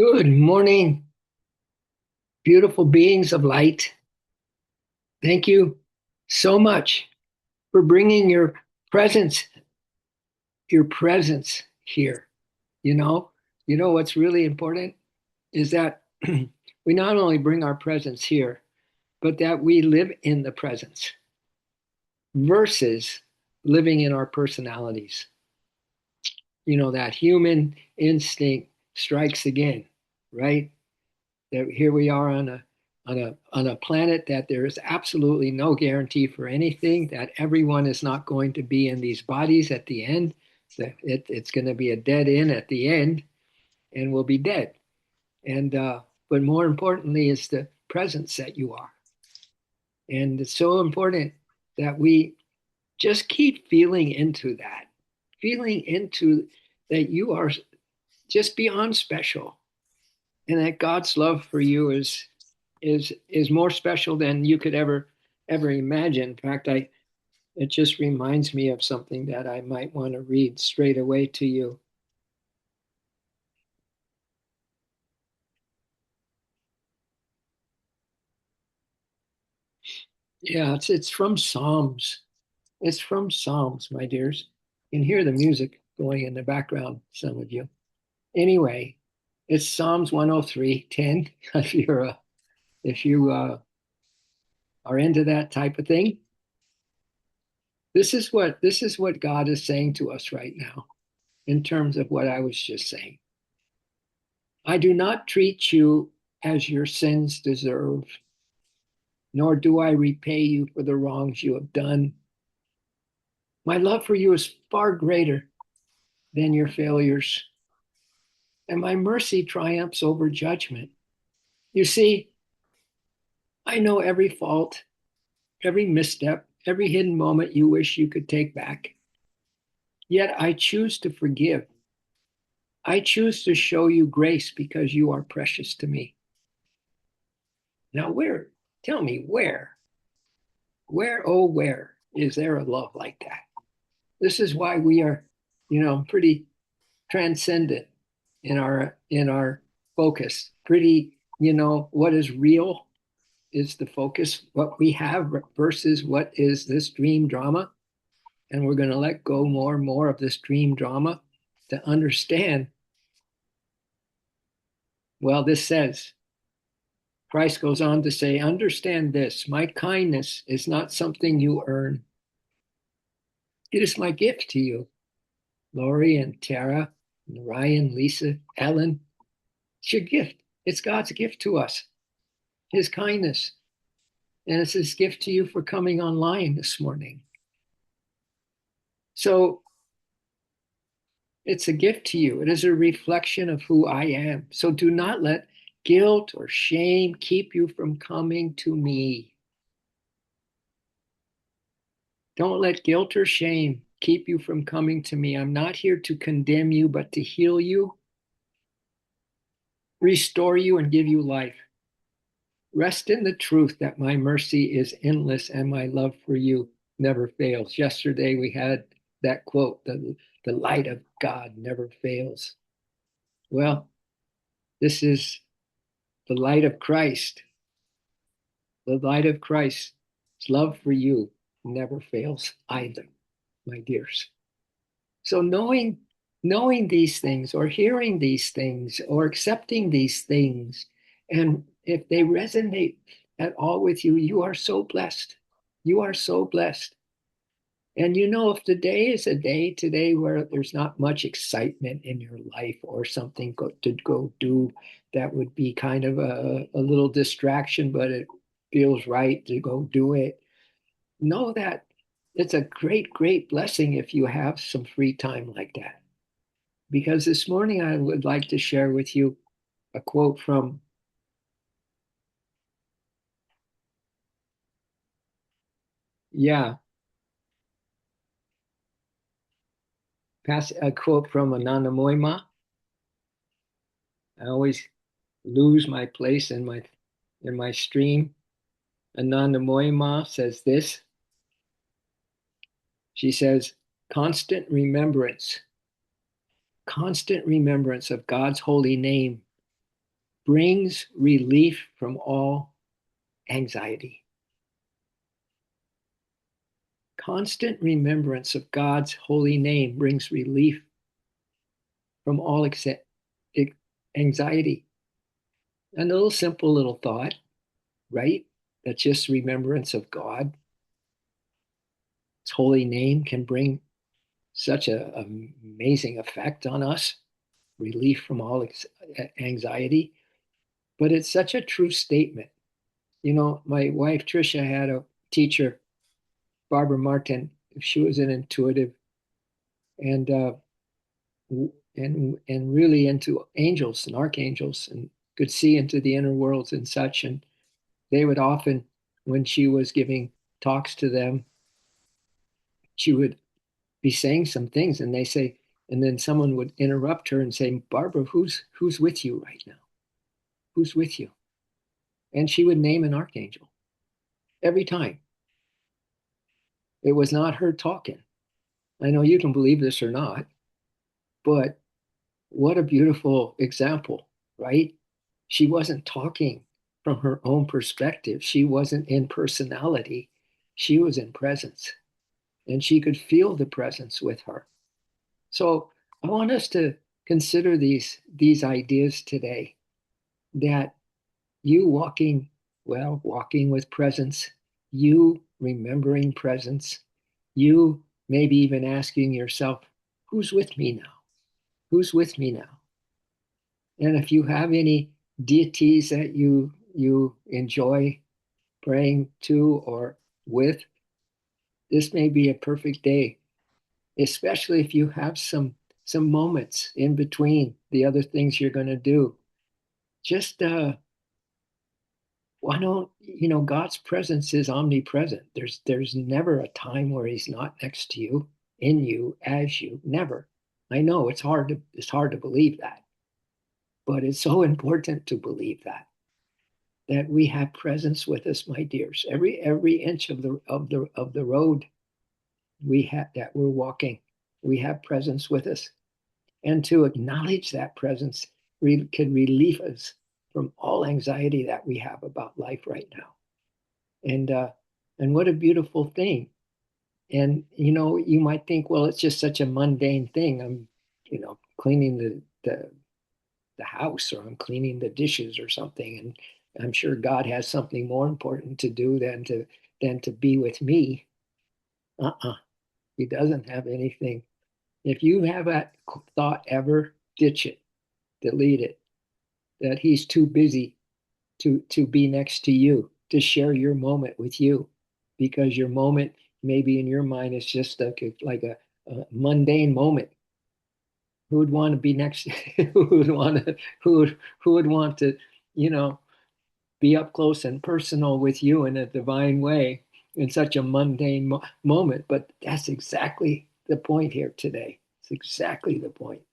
Good morning, beautiful beings of light. Thank you so much for bringing presence, your presence here. You know, what's really important is that we not only bring our presence here, but that we live in the presence versus living in our personalities. That human instinct strikes again, right? That here we are on a planet that there is absolutely no guarantee for anything, that everyone is not going to be in these bodies at the end, that it's going to be a dead end at the end, and we'll be dead. And but more importantly is the presence that you are. And it's so important that we just keep feeling into that, feeling into that you are just beyond special, and that God's love for you is more special than you could ever imagine. In fact, I it just reminds me of something that I might want to read straight away to you. Yeah, it's from Psalms. It's from Psalms, my dears. You can hear the music going in the background, some of you. Anyway, it's Psalms 103:10. If you are into that type of thing, this is what God is saying to us right now in terms of what I was just saying. I do not treat you as your sins deserve, nor do I repay you for the wrongs you have done. My love for you is far greater than your failures, and my mercy triumphs over judgment. You see, I know every fault, every misstep, every hidden moment you wish you could take back. Yet I choose to forgive. I choose to show you grace because you are precious to me. Now, tell me, where, where is there a love like that? This is why we are, pretty transcendent in our focus. Pretty, what is real is the focus, what we have versus what is this dream drama. And we're going to let go more and more of this dream drama to understand. Well, this says, Christ goes on to say, understand this, my kindness is not something you earn. It is my gift to you. Lori and Tara, and Ryan, Lisa, Ellen. It's your gift. It's God's gift to us, His kindness. And it's His gift to you for coming online this morning. So it's a gift to you. It is a reflection of who I am. So do not let guilt or shame keep you from coming to me. Don't let guilt or shame keep you from coming to me. I'm not here to condemn you, but to heal you, restore you, and give you life. Rest in the truth that my mercy is endless and my love for you never fails. Yesterday we had that quote, the light of God never fails. Well, this is the light of Christ. The light of Christ's love for you never fails either, my dears. So knowing these things or hearing these things or accepting these things, and if they resonate at all with you, you are so blessed. You are so blessed. And if today is a day today where there's not much excitement in your life or something to go do that would be kind of a little distraction, but it feels right to go do it, know that it's a great, great blessing if you have some free time like that. Because this morning I would like to share with you a quote from, yeah, a quote from Anandamayi Ma. I always lose my place in my stream. Anandamayi Ma says this. She says, constant remembrance of God's holy name brings relief from all anxiety. Constant remembrance of God's holy name brings relief from all anxiety. A little simple little thought, right? That's just remembrance of God. His holy name can bring such an amazing effect on us, relief from all anxiety. But it's such a true statement. You know, my wife Tricia had a teacher, Barbara Martin. She was an intuitive and really into angels and archangels and could see into the inner worlds and such. And they would often, when she was giving talks to them, she would be saying some things, and they say, and then someone would interrupt her and say, "Barbara, who's with you right now? Who's with you?" And she would name an archangel every time. It was not her talking. I know you can believe this or not, but what a beautiful example, right? She wasn't talking from her own perspective. She wasn't in personality. She was in presence, and she could feel the presence with her. So I want us to consider these ideas today, that you walking, well, walking with presence, you remembering presence, you maybe even asking yourself, who's with me now? Who's with me now? And if you have any deities that you enjoy praying to or with, this may be a perfect day, especially if you have some moments in between the other things you're going to do. Just why don't God's presence is omnipresent. There's never a time where he's not next to you, in you, as you. Never. I know it's hard to believe that, but it's so important to believe that we have presence with us, my dears. Every inch of the road we have that we're walking, we have presence with us. And to acknowledge that presence can relieve us from all anxiety that we have about life right now. And what a beautiful thing. And you might think, well, it's just such a mundane thing. I'm cleaning the house, or I'm cleaning the dishes or something, and I'm sure God has something more important to do than to be with me. Uh-uh. He doesn't have anything. If you have that thought ever, ditch it, delete it, that he's too busy to be next to you, to share your moment with you, because your moment maybe in your mind is just like a mundane moment. Who would want to be next? Who would want to you know be up close and personal with you in a divine way in such a mundane moment? But that's exactly the point here today. It's exactly the point.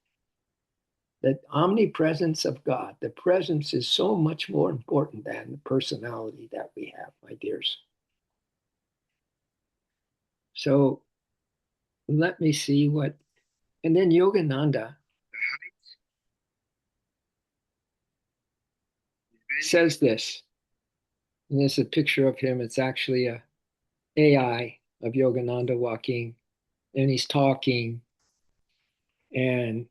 That omnipresence of God, the presence is so much more important than the personality that we have, my dears. So let me see what, and then Yogananda says this, and this is a picture of him. It's actually a AI of Yogananda walking, and he's talking, and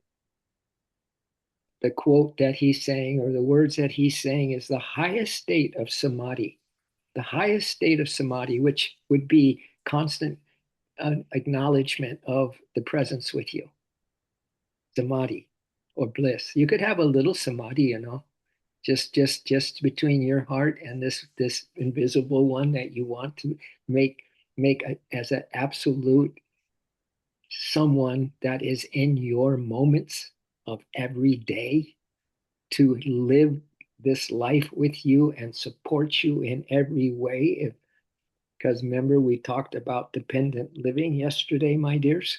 the quote that he's saying, or the words that he's saying, is the highest state of samadhi, the highest state of samadhi, which would be constant acknowledgement of the presence with you, samadhi or bliss. You could have a little samadhi, just between your heart and this invisible one that you want to make as an absolute someone that is in your moments of every day, to live this life with you and support you in every way. Because remember, we talked about dependent living yesterday, my dears.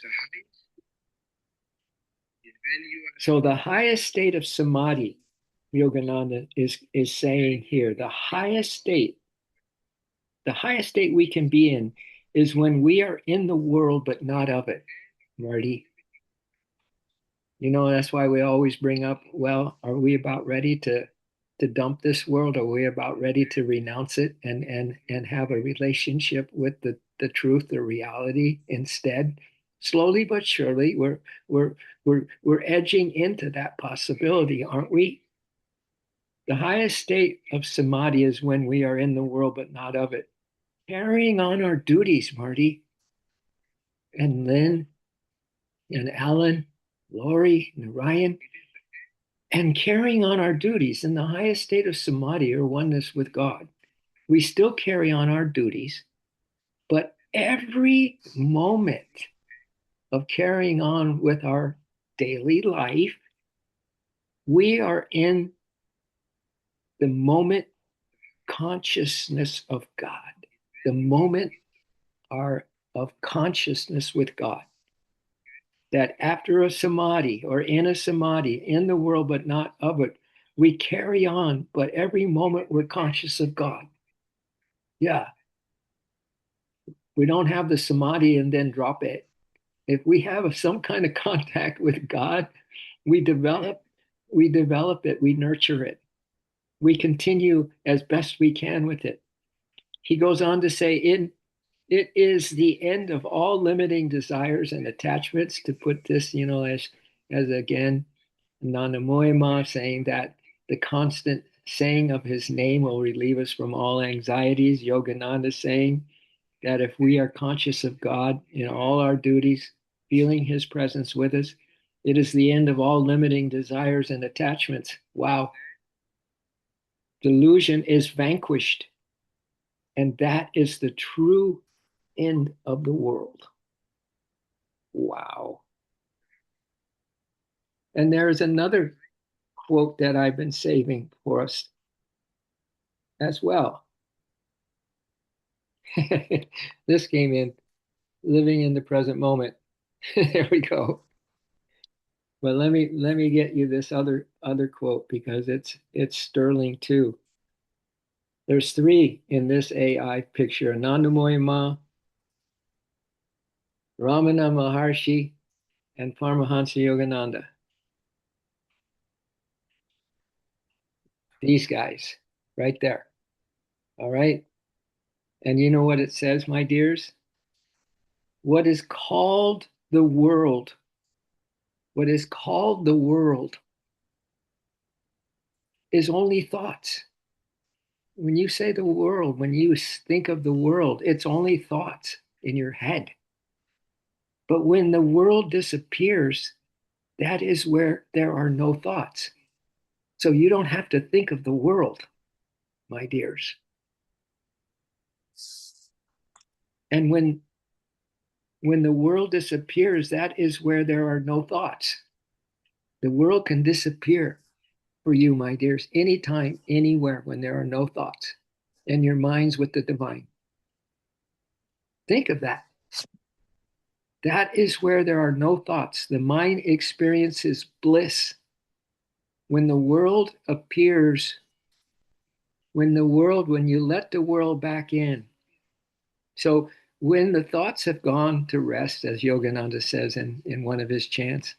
So the highest state of samadhi, Yogananda is saying here, the highest state we can be in is when we are in the world but not of it, Marty. That's why we always bring up, well, are we about ready to to dump this world? Are we about ready to renounce it and have a relationship with the truth, the reality instead? Slowly but surely, we're we're edging into that possibility, aren't we? The highest state of samadhi is when we are in the world but not of it. Carrying on our duties, Marty and Lynn and Alan, Lori and Ryan, and carrying on our duties in the highest state of samadhi or oneness with God. We still carry on our duties, but every moment of carrying on with our daily life, we are in the moment consciousness of God, the moment are of consciousness with God. That after a samadhi or in a samadhi, in the world but not of it, we carry on, but every moment we're conscious of God. Yeah, we don't have the samadhi and then drop it. If we have some kind of contact with God, we develop, we develop it, we nurture it, we continue as best we can with it. He goes on to say, it is the end of all limiting desires and attachments, to put this, as again, Anandamayi Ma saying that the constant saying of his name will relieve us from all anxieties. Yogananda saying that if we are conscious of God in all our duties, feeling his presence with us, it is the end of all limiting desires and attachments. Wow. Delusion is vanquished. And that is the true end of the world. Wow. And there is another quote that I've been saving for us as well. This came in, living in the present moment. There we go. But let me get you this other quote because it's sterling too. There's three in this AI picture: Anandamayi Ma, Ramana Maharshi, and Paramahansa Yogananda. These guys, right there. All right. And you know what it says, my dears? What is called the world, what is called the world is only thoughts. When you say the world, when you think of the world, it's only thoughts in your head. But when the world disappears, that is where there are no thoughts. So you don't have to think of the world, my dears. And when the world disappears, that is where there are no thoughts. The world can disappear for you, my dears, anytime, anywhere, when there are no thoughts and your mind's with the divine. Think of that. That is where there are no thoughts. The mind experiences bliss. When the world appears, when you let the world back in. So when the thoughts have gone to rest, as Yogananda says in one of his chants,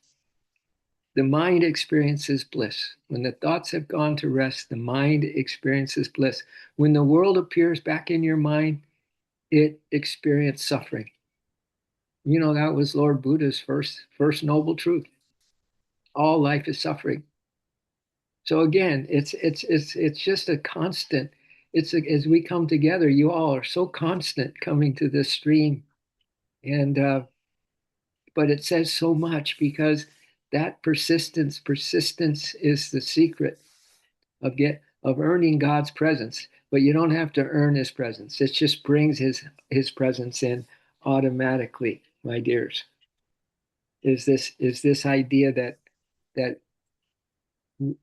the mind experiences bliss. When the thoughts have gone to rest, the mind experiences bliss. When the world appears back in your mind, it experienced suffering. That was Lord Buddha's first noble truth. All life is suffering. So again, it's just a constant. As we come together, you all are so constant coming to this stream, and but it says so much because that persistence is the secret of earning God's presence. But you don't have to earn His presence; it just brings His presence in automatically, my dears. Is this idea that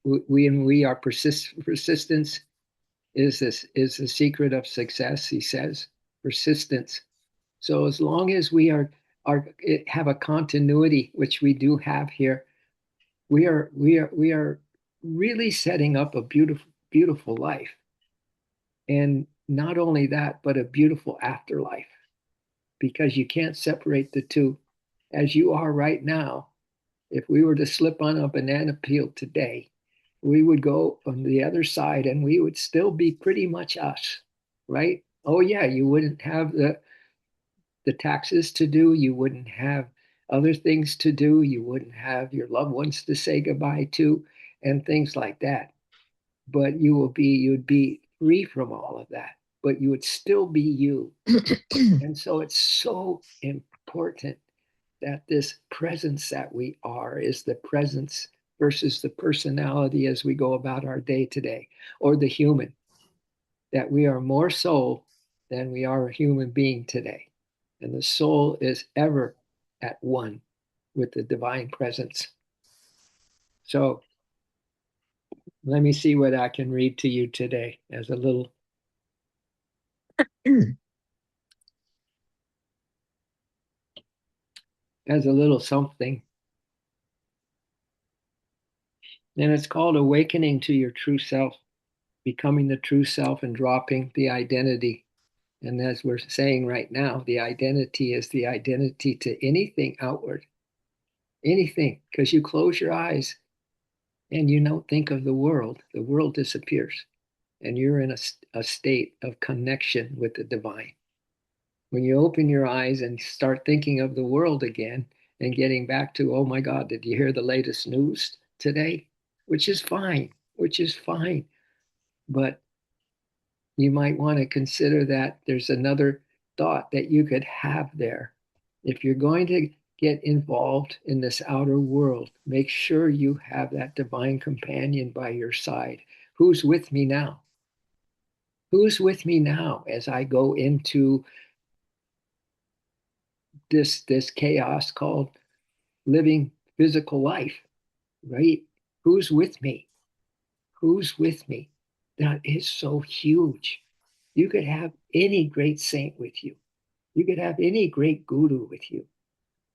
we are persistence is the secret of success, he says. Persistence. So as long as we are have a continuity, which we do have here, we are really setting up a beautiful life. And not only that, but a beautiful afterlife, because you can't separate the two. As you are right now, if we were to slip on a banana peel today, we would go on the other side and we would still be pretty much us, right? Oh, yeah, you wouldn't have the taxes to do, you wouldn't have other things to do, you wouldn't have your loved ones to say goodbye to, and things like that. But you'd be free from all of that, but you would still be you. And so it's so important that this presence that we are is the presence versus the personality as we go about our day to day, or the human, that we are more soul than we are a human being today. And the soul is ever at one with the divine presence. So let me see what I can read to you today as a little something. And it's called awakening to your true self, becoming the true self and dropping the identity. And as we're saying right now, the identity is the identity to anything outward, anything, because you close your eyes and you don't think of the world disappears. And you're in a state of connection with the divine. When you open your eyes and start thinking of the world again and getting back to, oh my God, did you hear the latest news today? Which is fine, which is fine. But you might want to consider that there's another thought that you could have there. If you're going to get involved in this outer world, make sure you have that divine companion by your side. Who's with me now? Who's with me now as I go into this chaos called living physical life, right? Who's with me? Who's with me? That is so huge. You could have any great saint with you. You could have any great guru with you.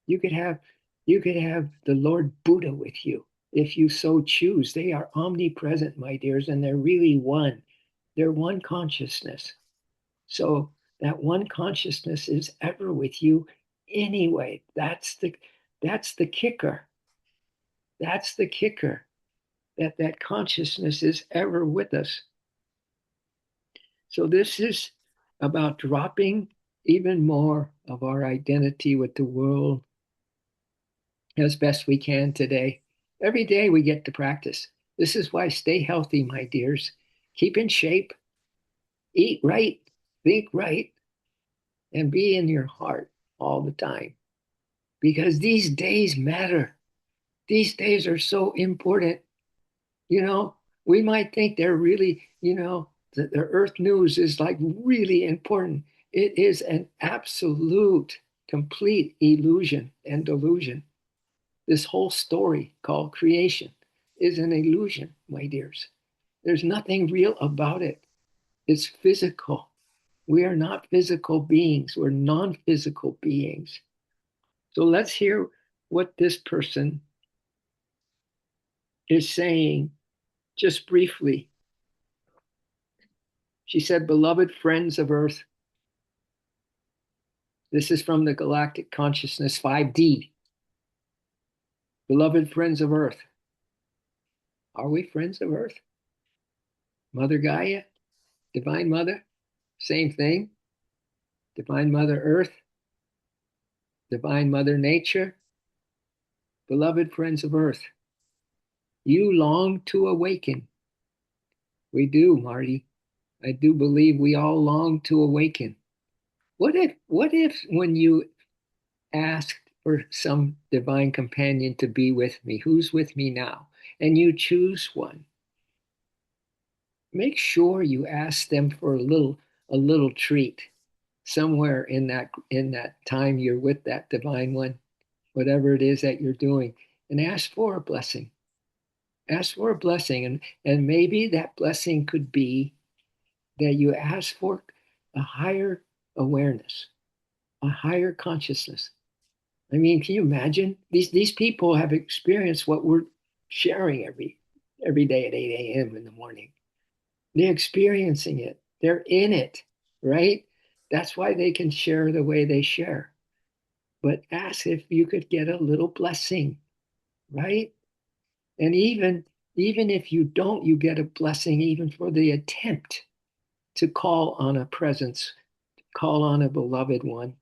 You could have you could have the Lord Buddha with you if you so choose. They are omnipresent, my dears, and they're really one. They're one consciousness. So that one consciousness is ever with you anyway. That's the kicker. That's the kicker. That consciousness is ever with us. So this is about dropping even more of our identity with the world as best we can today. Every day we get to practice. This is why stay healthy, my dears. Keep in shape, eat right, think right, and be in your heart all the time. Because these days matter. These days are so important. You know, we might think they're really, the earth news is like really important. It is an absolute, complete illusion and delusion. This whole story called creation is an illusion, my dears. There's nothing real about it. It's physical. We are not physical beings, we're non physical beings. So let's hear what this person is saying just briefly. She said, beloved friends of Earth, this is from the Galactic Consciousness 5D. Beloved friends of Earth, are we friends of Earth? Mother Gaia, Divine Mother, same thing. Divine Mother Earth, Divine Mother Nature, beloved friends of Earth, you long to awaken. We do, Marty. I do believe we all long to awaken. What if when you asked for some divine companion to be with me, who's with me now, and you choose one, make sure you ask them for a little treat somewhere in that time you're with that divine one, whatever it is that you're doing, and ask for a blessing. Ask for a blessing, and maybe that blessing could be that you ask for a higher awareness, a higher consciousness. I mean, can you imagine? These people have experienced what we're sharing every day at 8 a.m. in the morning. They're experiencing it. They're in it, right? That's why they can share the way they share. But ask if you could get a little blessing, right? And even Even if you don't, you get a blessing even for the attempt to call on a presence, call on a beloved one,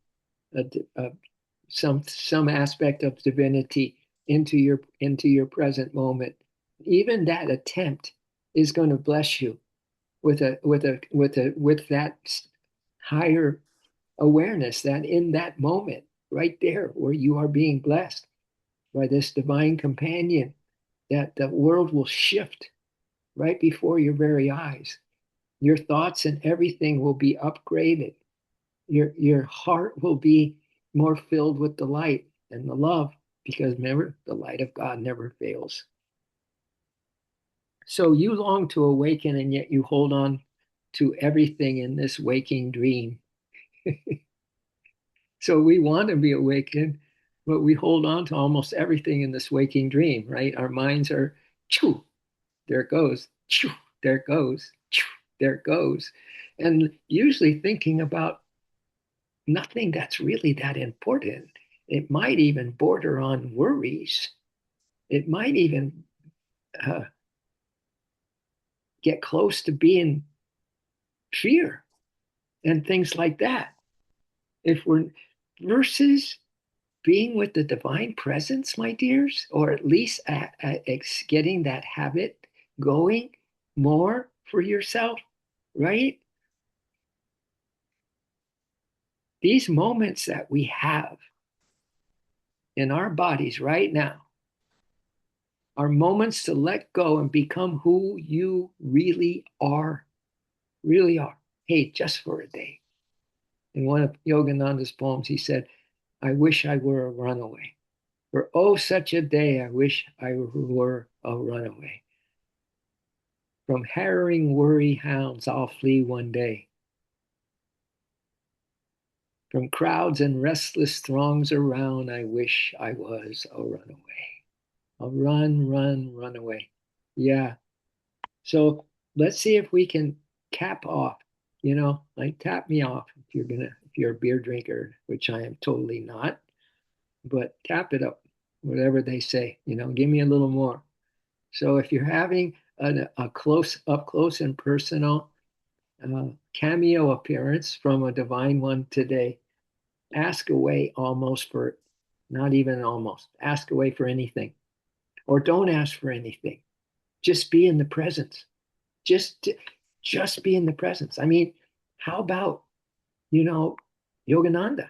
a, a, some aspect of divinity into your present moment. Even that attempt is going to bless you with that higher awareness that in that moment, right there, where you are being blessed by this divine companion, that the world will shift right before your very eyes. Your thoughts and everything will be upgraded. Your heart will be more filled with the light and the love, because remember, the light of God never fails. So you long to awaken, and yet you hold on to everything in this waking dream. So we want to be awakened, but we hold on to almost everything in this waking dream, right? Our minds are, choo, there it goes, choo, there it goes, choo, there it goes. And usually thinking about nothing that's really that important. It might even border on worries. It might even uh, get close to being fear and things like that. If we're versus being with the divine presence, my dears, or at least getting that habit going more for yourself, right? These moments that we have in our bodies right now are moments to let go and become who you really are, really are. Hey, just for a day. In one of Yogananda's poems, he said, I wish I were a runaway. For oh, such a day, I wish I were a runaway. From harrowing worry hounds, I'll flee one day. From crowds and restless throngs around, I wish I was a runaway. I'll run away. Yeah. So let's see if we can cap off, like tap me off if you're a beer drinker, which I am totally not, but tap it up, whatever they say, give me a little more. So if you're having a close and personal cameo appearance from a divine one today, ask away almost for, not even almost, ask away for anything, or don't ask for anything. Just be in the presence. Just, just be in the presence. I mean, how about, you know, Yogananda?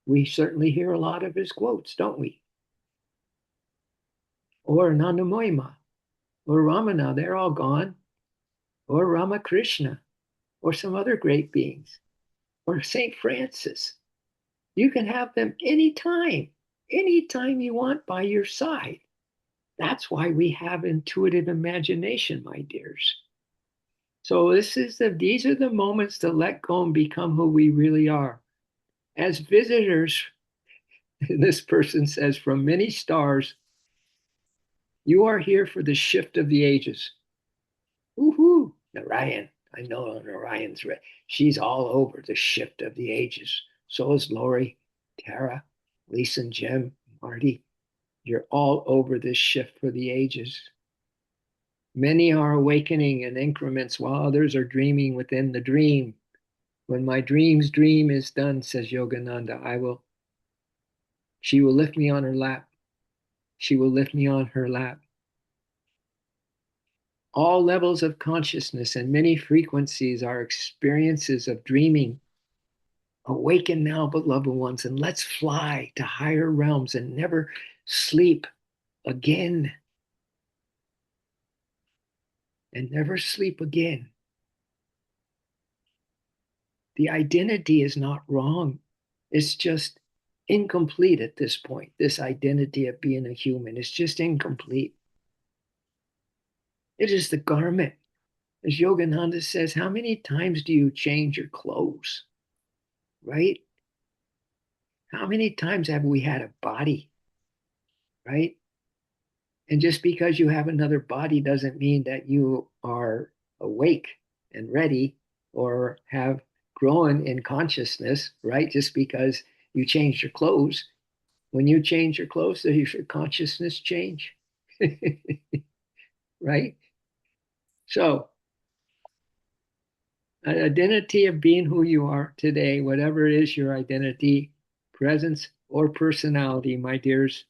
We certainly hear a lot of his quotes, don't we? Or Anandamayi Ma, or Ramana, they're all gone, or Ramakrishna, or some other great beings, or St. Francis. You can have them anytime you want by your side. That's why we have intuitive imagination, my dears. So these are the moments to let go and become who we really are. As visitors, this person says, from many stars, you are here for the shift of the ages. Woohoo! Narayan. I know Narayan's right. She's all over the shift of the ages. So is Lori, Tara, Lisa and Jim, Marty. You're all over this shift for the ages. Many are awakening in increments while others are dreaming within the dream. When my dream's dream is done, says Yogananda, she will lift me on her lap. She will lift me on her lap. All levels of consciousness and many frequencies are experiences of dreaming. Awaken now, beloved ones, and let's fly to higher realms and never sleep again. And never sleep again. The identity is not wrong. It's just incomplete at this point. This identity of being a human is just incomplete. It is the garment. As Yogananda says, how many times do you change your clothes? Right? How many times have we had a body? Right? And just because you have another body doesn't mean that you are awake and ready or have grown in consciousness, right? Just because you changed your clothes. When you change your clothes, does your consciousness change? right? So, an identity of being who you are today, whatever it is your identity, presence, or personality, my dears,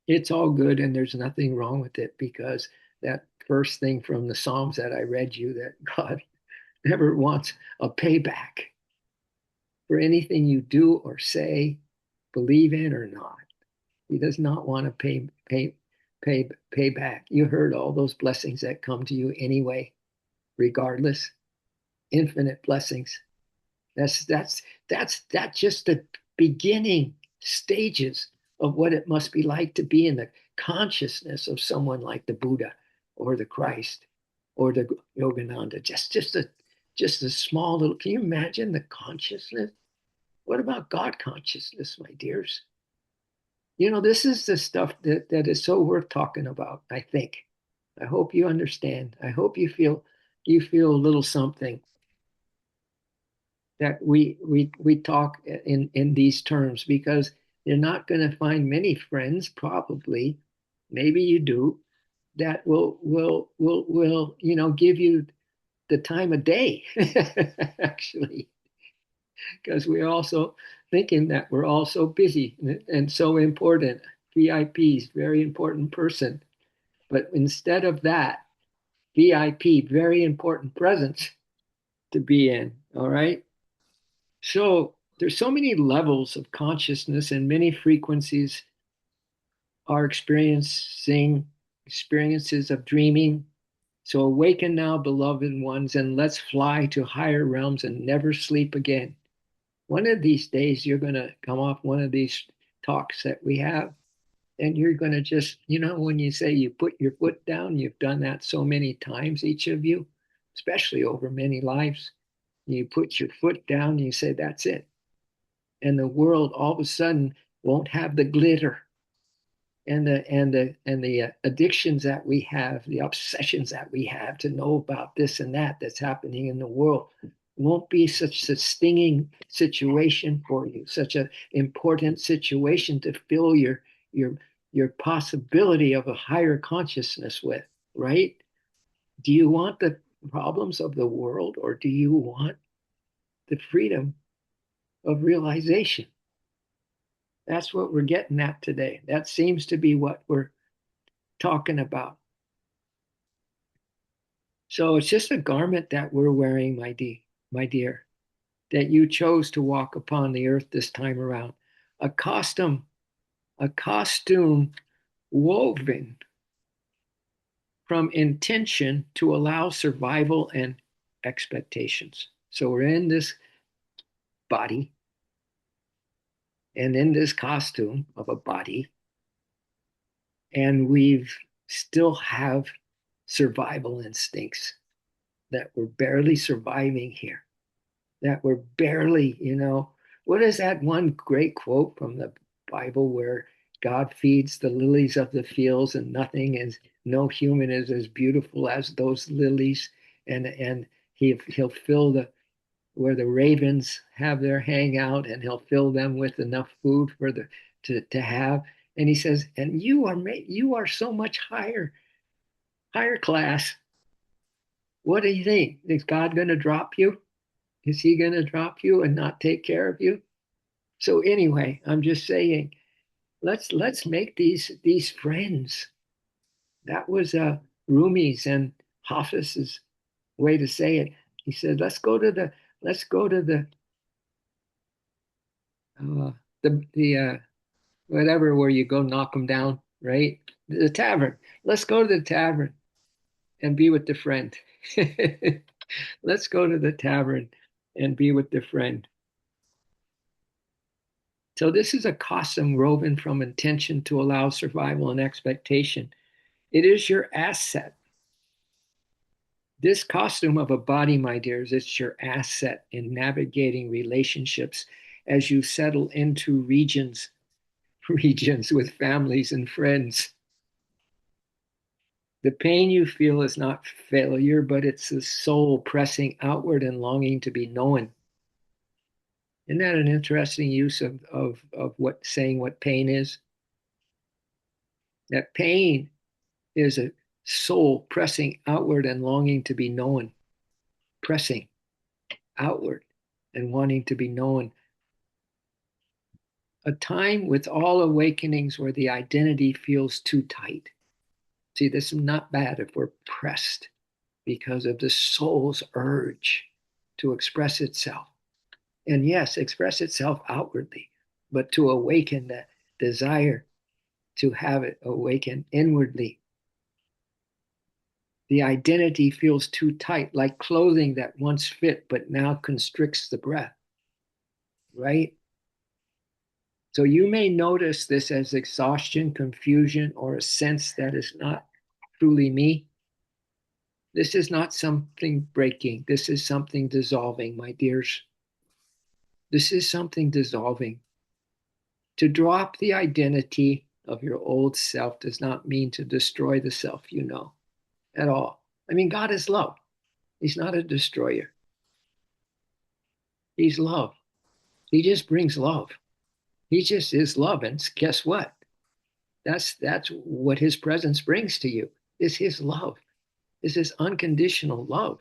it's all good and there's nothing wrong with it because that first thing from the Psalms that I read you that God never wants a payback for anything you do or say, believe in or not. He does not want to pay back. You heard all those blessings that come to you anyway, regardless. Infinite blessings. That's just the beginning stages of what it must be like to be in the consciousness of someone like the Buddha or the Christ or the Yogananda. Just a small little. Can you imagine the consciousness? What about God consciousness, my dears? This is the stuff that is so worth talking about, I think. I hope you understand. I hope you feel a little something that we talk in these terms because you're not going to find many friends, probably, maybe you do, that will give you the time of day, actually, because we're also thinking that we're all so busy and so important. VIPs, very important person. But instead of that, VIP, very important presence to be in. All right. So there's so many levels of consciousness and many frequencies are experiencing experiences of dreaming. So awaken now, beloved ones, and let's fly to higher realms and never sleep again. One of these days, you're going to come off one of these talks that we have, and you're going to just, when you say you put your foot down, you've done that so many times, each of you, especially over many lives. You put your foot down, and you say, that's it. And the world all of a sudden won't have the glitter and the addictions that we have, the obsessions that we have to know about this and that that's happening in the world won't be such a stinging situation for you, such an important situation to fill your your possibility of a higher consciousness with, right? Do you want the problems of the world or do you want the freedom of realization? That's what we're getting at today. That seems to be what we're talking about. So it's just a garment that we're wearing, my dear, that you chose to walk upon the earth this time around. A costume, a costume woven from intention to allow survival and expectations. So we're in this body and in this costume of a body, and we've still have survival instincts that we're barely surviving here, that we're barely, what is that one great quote from the Bible where God feeds the lilies of the fields and nothing is, no human is as beautiful as those lilies, and he'll fill the where the ravens have their hangout and he'll fill them with enough food for the to have. And he says, and you are so much higher class. What do you think? Is God going to drop you? Is he going to drop you and not take care of you? So anyway, I'm just saying, let's make these friends. That was Rumi's and Hafiz's way to say it. He said, let's go to uh, the whatever where you go knock them down, right? The tavern. Let's go to the tavern and be with the friend. Let's go to the tavern and be with the friend. So this is a costume woven from intention to allow survival and expectation. It is your asset. This costume of a body, my dears, it's your asset in navigating relationships as you settle into regions with families and friends. The pain you feel is not failure, but it's the soul pressing outward and longing to be known. Isn't that an interesting use of what saying what pain is? That pain is soul pressing outward and longing to be known, pressing outward and wanting to be known. A time with all awakenings where the identity feels too tight. See, this is not bad if we're pressed because of the soul's urge to express itself. And yes, express itself outwardly, but to awaken that desire to have it awaken inwardly. The identity feels too tight, like clothing that once fit but now constricts the breath, right? So you may notice this as exhaustion, confusion, or a sense that is not truly me. This is not something breaking. This is something dissolving, my dears. This is something dissolving. To drop the identity of your old self does not mean to destroy the self you know at all. I mean, God is love. He's not a destroyer. He's love. He just brings love. He just is love. And guess what? That's what his presence brings to you, is his love, is his unconditional love.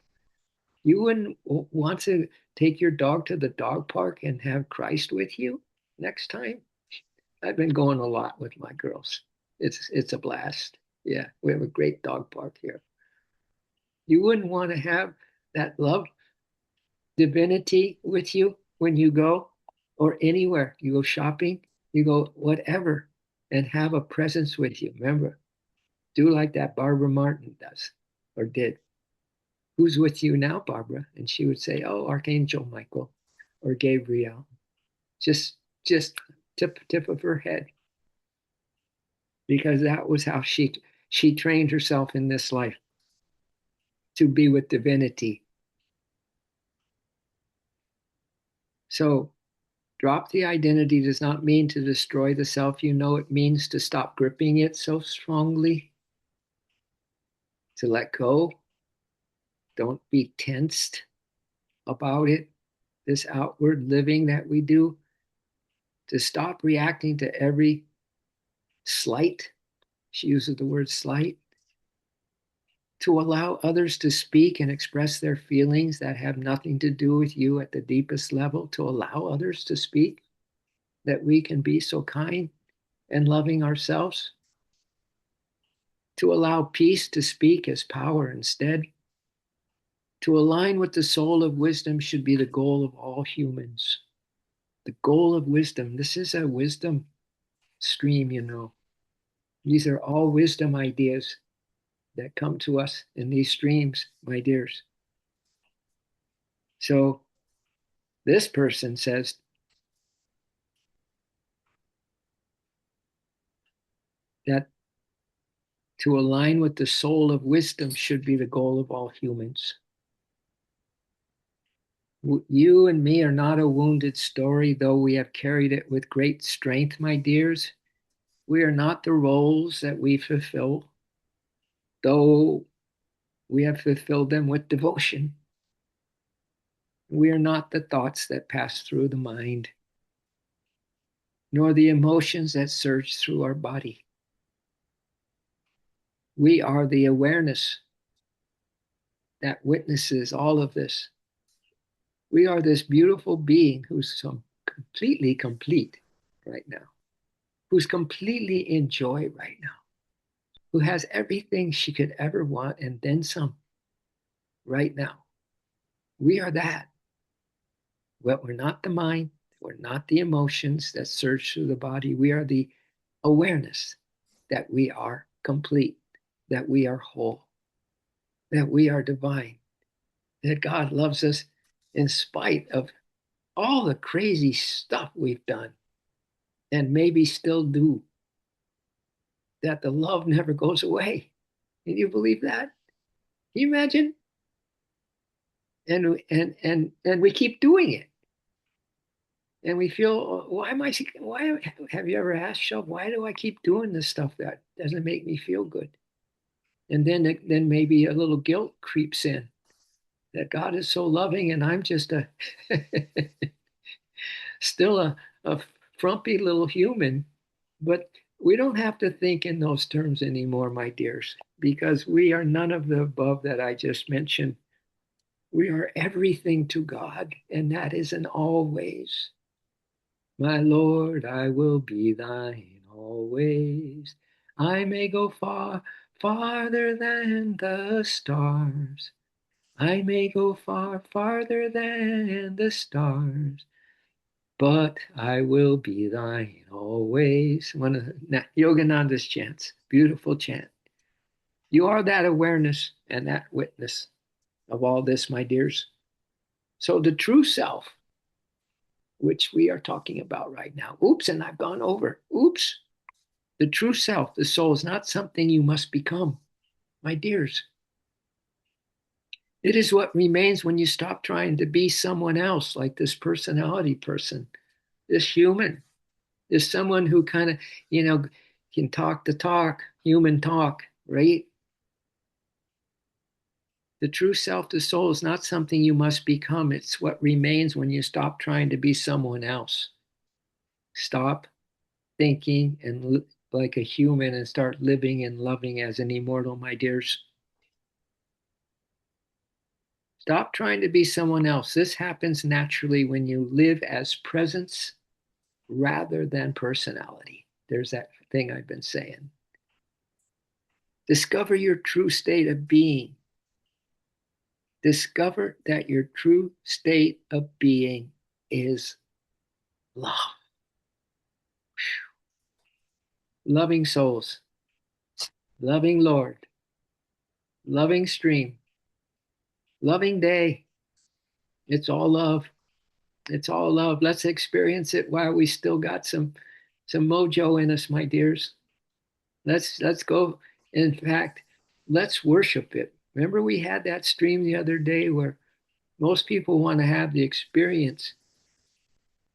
You wouldn't want to take your dog to the dog park and have Christ with you next time? I've been going a lot with my girls. It's a blast. Yeah, we have a great dog park here. You wouldn't want to have that love divinity with you when you go, or anywhere. You go shopping, you go whatever, and have a presence with you. Remember, do like that Barbara Martin does or did. Who's with you now, Barbara? And she would say, oh, Archangel Michael or Gabriel. Just tip of her head, because that was how she trained herself in this life to be with divinity. So drop the identity does not mean to destroy the self you know. It means to stop gripping it so strongly, to let go. Don't be tensed about it. This outward living that we do, to stop reacting to every slight. She uses the word slight. To allow others to speak and express their feelings that have nothing to do with you at the deepest level, to allow others to speak, that we can be so kind and loving ourselves, to allow peace to speak as power instead, to align with the soul of wisdom should be the goal of all humans. The goal of wisdom. This is a wisdom stream, you know. These are all wisdom ideas that come to us in these streams, my dears. So this person says that to align with the soul of wisdom should be the goal of all humans. You and me are not a wounded story, though we have carried it with great strength, my dears. We are not the roles that we fulfill, though we have fulfilled them with devotion. We are not the thoughts that pass through the mind, nor the emotions that surge through our body. We are the awareness that witnesses all of this. We are this beautiful being who's completely complete right now, who's completely in joy right now, who has everything she could ever want and then some right now. We are that. But we're not the mind, we're not the emotions that surge through the body. We are the awareness that we are complete, that we are whole, that we are divine, that God loves us in spite of all the crazy stuff we've done and maybe still do, that the love never goes away. Can you believe that? Can you imagine? And we keep doing it. And we feel, why have you ever asked yourself, why do I keep doing this stuff that doesn't make me feel good? And then maybe a little guilt creeps in that God is so loving and I'm just a still a frumpy little human. But We don't have to think in those terms anymore, my dears, because we are none of the above that I just mentioned. We are everything to God, and that is in all ways. My Lord, I will be thine always. I may go far, farther than the stars. I may go far, farther than the stars, but I will be thine always. One of Yogananda's chants, beautiful chant. You are that awareness and that witness of all this, my dears. So the true self, which we are talking about right now. Oops, and I've gone over. Oops. The true self, the soul, is not something you must become, my dears. It is what remains when you stop trying to be someone else, like this personality person, this human, this someone who kind of, you know, can talk the talk, human talk, right? The true self, the soul, is not something you must become. It's what remains when you stop trying to be someone else. Stop thinking and like a human and start living and loving as an immortal, my dears. Stop trying to be someone else. This happens naturally when you live as presence rather than personality. There's that thing I've been saying. Discover your true state of being. Discover that your true state of being is love. Loving souls, loving Lord, loving stream, loving day. It's all love. It's all love. Let's experience it while we still got some mojo in us, my dears. Let's go. In fact, let's worship it. Remember we had that stream the other day where most people want to have the experience,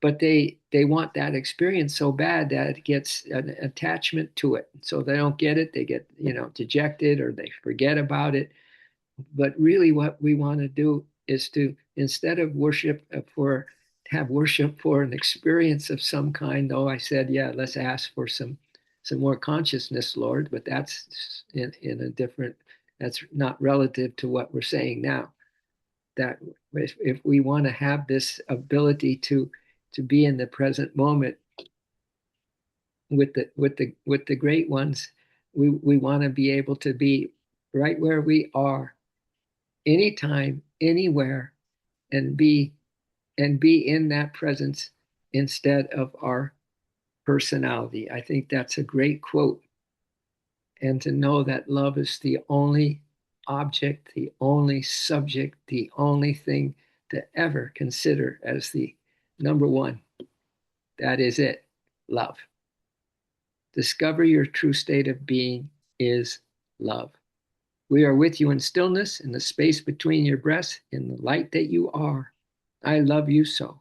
but they want that experience so bad that it gets an attachment to it. So they don't get it, they get, dejected or they forget about it. But really, what we want to do is to, instead of worship for, have worship for an experience of some kind. Oh, I said, yeah, let's ask for some more consciousness, Lord, but that's in a different, that's not relative to what we're saying now. That if we want to have this ability to be in the present moment with the great ones, we want to be able to be right where we are anytime, anywhere, and be in that presence instead of our personality. I think that's a great quote. And to know that love is the only object, the only subject, the only thing to ever consider as the number one. That is it. Love. Discover your true state of being is love. We are with you in stillness, in the space between your breaths, in the light that you are. I love you so.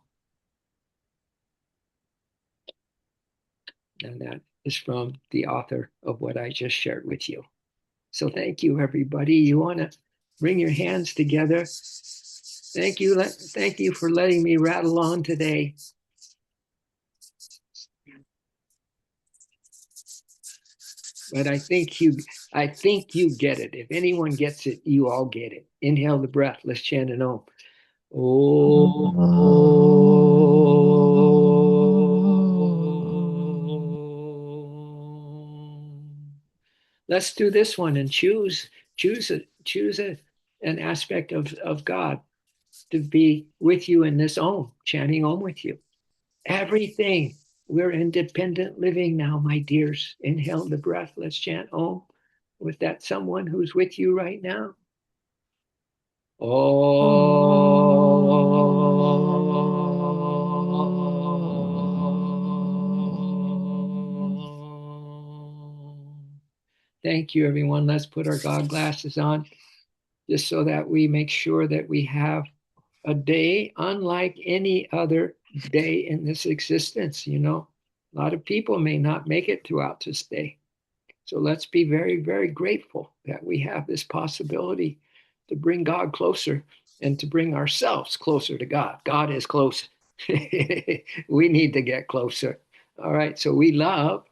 And that is from the author of what I just shared with you. So thank you, everybody. You want to bring your hands together. Thank you. Thank you for letting me rattle on today. But I think you get it. If anyone gets it, you all get it. Inhale the breath. Let's chant an Om. Let's do this one and choose an aspect of God to be with you in this Om, chanting Om with you. Everything. We're independent living now, my dears. Inhale the breath. Let's chant Om with that someone who's with you right now. Thank you, everyone. Let's put our God glasses on just so that we make sure that we have a day unlike any other day in this existence. A lot of people may not make it throughout this day. So let's be very, very grateful that we have this possibility to bring God closer and to bring ourselves closer to God. God is close. We need to get closer. All right. So we love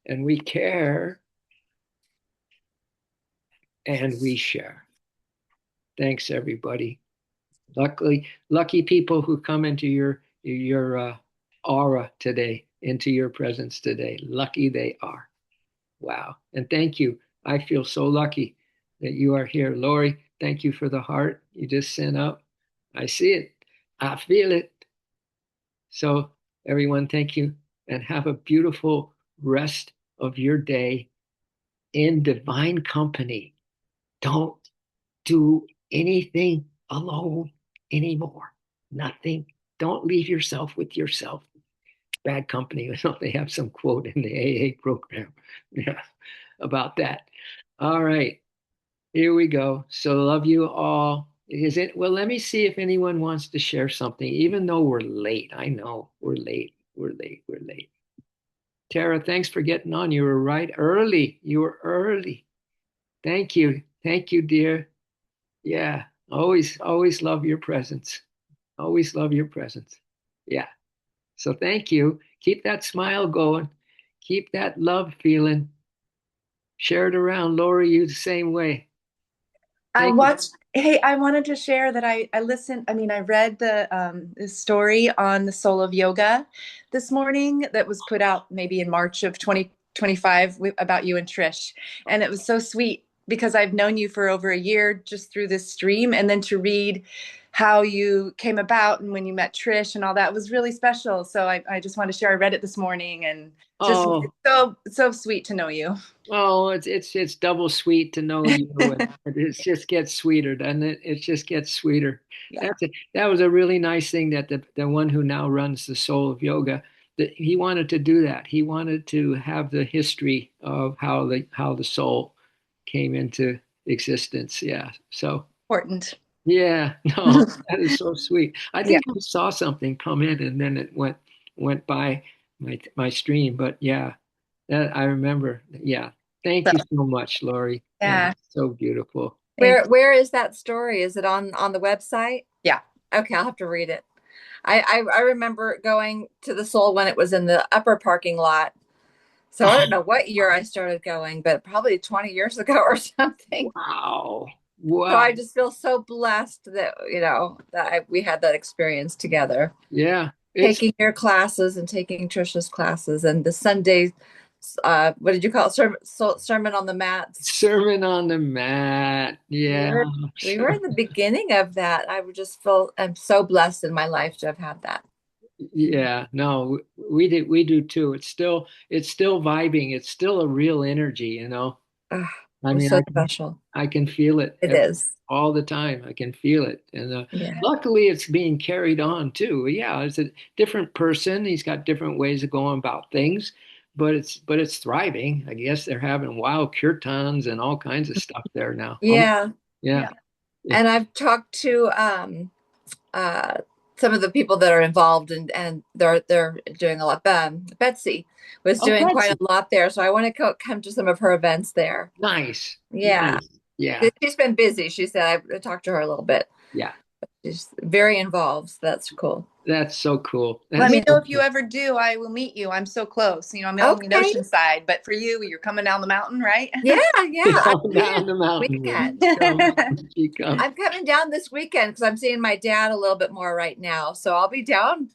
and we care and we share. Thanks, everybody. Lucky people who come into your aura today, into your presence today. Lucky they are. Wow. And thank you. I feel so lucky that you are here. Lori, thank you for the heart you just sent up. I see it. I feel it. So, everyone, thank you and have a beautiful rest of your day in divine company. Don't do anything alone anymore. Nothing. Don't leave yourself with yourself. Bad company. They have some quote in the AA program, yeah, about that. All right, here we go. So love you all. Is it? Well, let me see if anyone wants to share something, even though we're late. I know we're late. We're late. We're late. Tara, thanks for getting on. You were right early. You were early. Thank you. Thank you, dear. Yeah, always love your presence. Always love your presence. Yeah. So thank you. Keep that smile going. Keep that love feeling. Share it around. Lori, you the same way. I Thank you. watched. Hey, I wanted to share that I listened. I mean, I read the story on the soul of yoga this morning that was put out maybe in March of 2025 about you and Trish, and it was so sweet because I've known you for over a year just through this stream, and then to read how you came about and when you met Trish and all that was really special. So I just wanted to share. I read it this morning, and just Oh, so sweet to know you. oh, it's double sweet to know you, and it just gets sweeter, doesn't it? It just gets sweeter. Yeah, That was a really nice thing that the one who now runs the Soul of Yoga, that he wanted to do that. He wanted to have the history of how the soul came into existence. Yeah. So important. yeah, no, that is so sweet. I Yeah. think I saw something come in and then it went by my stream, but yeah, that I remember. Yeah. Thank So you so much, Lori. That yeah. is so beautiful. Thank you. Where is that story? Is it on the website? Yeah. Okay, I'll have to read it. I remember going to the Soul when it was in the upper parking lot. So I don't Oh, know what year I started going, but probably 20 years ago or something. wow. So Wow. I just feel so blessed that we had that experience together, Yeah. It's taking your classes and taking Trisha's classes and the Sunday, what did you call it? Sermon on the mats. Sermon on the Mat. We Yeah. were we were in the beginning of that. I would just feel I'm so blessed in my life to have had that. Yeah, no, we do too. It's still vibing. It's still a real energy, you know. Ugh, I it was mean, so special. I can feel it It is. all the time. I can feel it, and Yeah. luckily, it's being carried on too. Yeah, it's a different person. He's got different ways of going about things, but it's thriving. I guess they're having wild kirtans and all kinds of stuff there now. Oh, Yeah. yeah, Yeah. yeah. And I've talked to uh some of the people that are involved and they're doing a lot. Betsy was Oh, doing quite Betsy, a lot there. So I want to come to some of her events there. nice, Yeah. nice. Yeah, She's been busy. She said I talked to her a little bit. yeah. She's very involved. So that's cool. That's so cool. Let That's me know so if you cool. ever do. I will meet you. I'm so close. You know, I'm on the Okay. ocean side, but for you, you're coming down the mountain, right? Yeah, yeah. I'm Going coming in down the this mountain. When weekend. she comes, when she comes. I'm coming down this weekend because I'm seeing my dad a little bit more right now. So I'll be down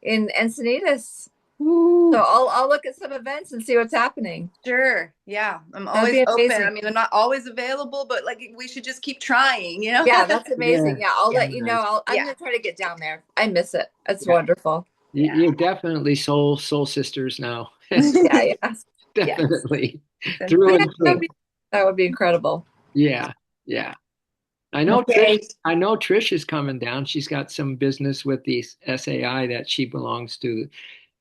in Encinitas. So Woo. I'll look at some events and see what's happening. Sure. Yeah. I'm That'd always be open. I amazing. mean, I'm not always available, but like we should just keep trying, you know? Yeah, that's Yeah, amazing. Yeah, I'll Yeah. let you know. nice. I'm Yeah. gonna try to get down there. I miss it. It's Yeah. wonderful. Yeah. You're definitely soul sisters now. Yeah, yeah. Yes. Definitely through Yeah, Definitely. and through. that would be incredible. Yeah, yeah. I know Trish. Okay. I know Trish is coming down. She's got some business with the SAI that she belongs to,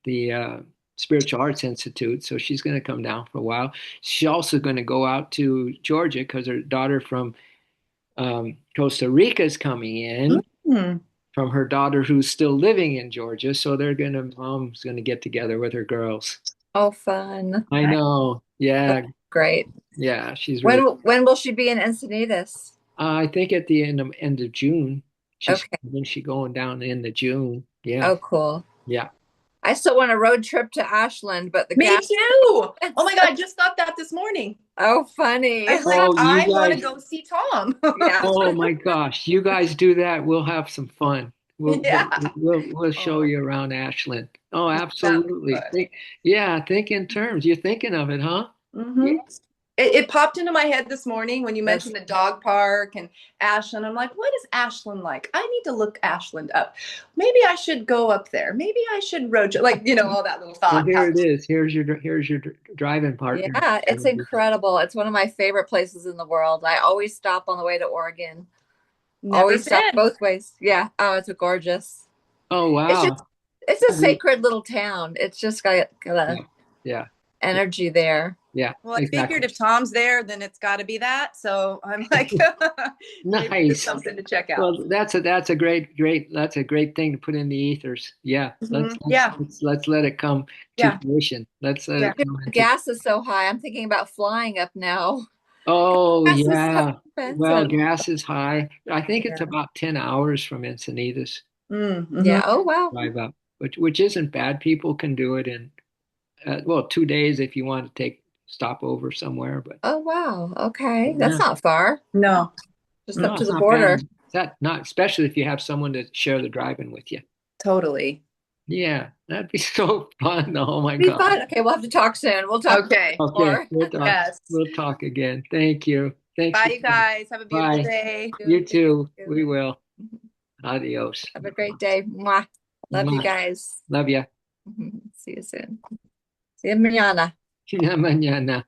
the Spiritual Arts Institute. So she's going to come down for a while. She's also going to go out to Georgia because her daughter from Costa Rica is coming in Hmm. from her daughter who's still living in Georgia. So mom's gonna get together with her girls. Oh, fun. I Nice. know. Yeah, Great. yeah. She's really. When will she be in Encinitas? I think at the end of June. Okay. When she going down in the June. Yeah, Oh, cool. yeah. I still want a road trip to Ashland, but the Me gas. too. Oh my God, I just thought that this morning. Oh, funny. I'm like, Oh, you I want to guys. go see Tom. Yeah. Oh my gosh. You guys do that. We'll have some fun. Yeah. We'll show Oh, you around Ashland. Oh, that would be absolutely. fun. Yeah, think in terms. You're thinking of it, huh? Hmm. Yeah. It popped into my head this morning when you That's mentioned the dog park and Ashland. I'm like, what is Ashland like? I need to look Ashland up. Maybe I should go up there. Maybe I should road trip. Like, all that little Well, thought here it popped. is. Here's your driving partner. yeah, it's incredible. It's one of my favorite places in the world. I always stop on the way to Oregon. Never Always stop been. both ways. Yeah. Oh, it's a gorgeous. Oh It's just wow. it's a sacred little town. It's just got Yeah, a yeah, energy there. yeah, Well, I figured exactly. if Tom's there, then it's got to be that. So I'm like, maybe it's Nice. something to check out. Well, that's a that's a great thing to put in the ethers. Yeah, Mhm. Yeah. let's let it come to Yeah. fruition. Let's let Yeah. it come into. Gas is so high. I'm thinking about flying up now. Oh Gas is so yeah. Well, expensive. gas is high. I think it's Yeah. about 10 hours from Encinitas Mm-hmm. Yeah. Oh, wow. drive up, which isn't bad. People can do it in well, 2 days if you want to take stop over somewhere. But Oh, wow. Okay. That's yeah, not far. No, Just up no, to it's the not bad. border. That not especially if you have someone to share the driving with you. totally. Yeah, that'd be so fun. Oh my Be God. fun. Okay, we'll have to talk soon. We'll talk Okay. Okay, more. Yes. we'll talk again. Thank you. Thanks Bye, for you coming. guys. Have a beautiful Bye. day. You Thank too. you. We will. Adios. Have a great day. Mwah. Love you Mwah. guys. Love ya. See you soon. See you mañana. Mañana.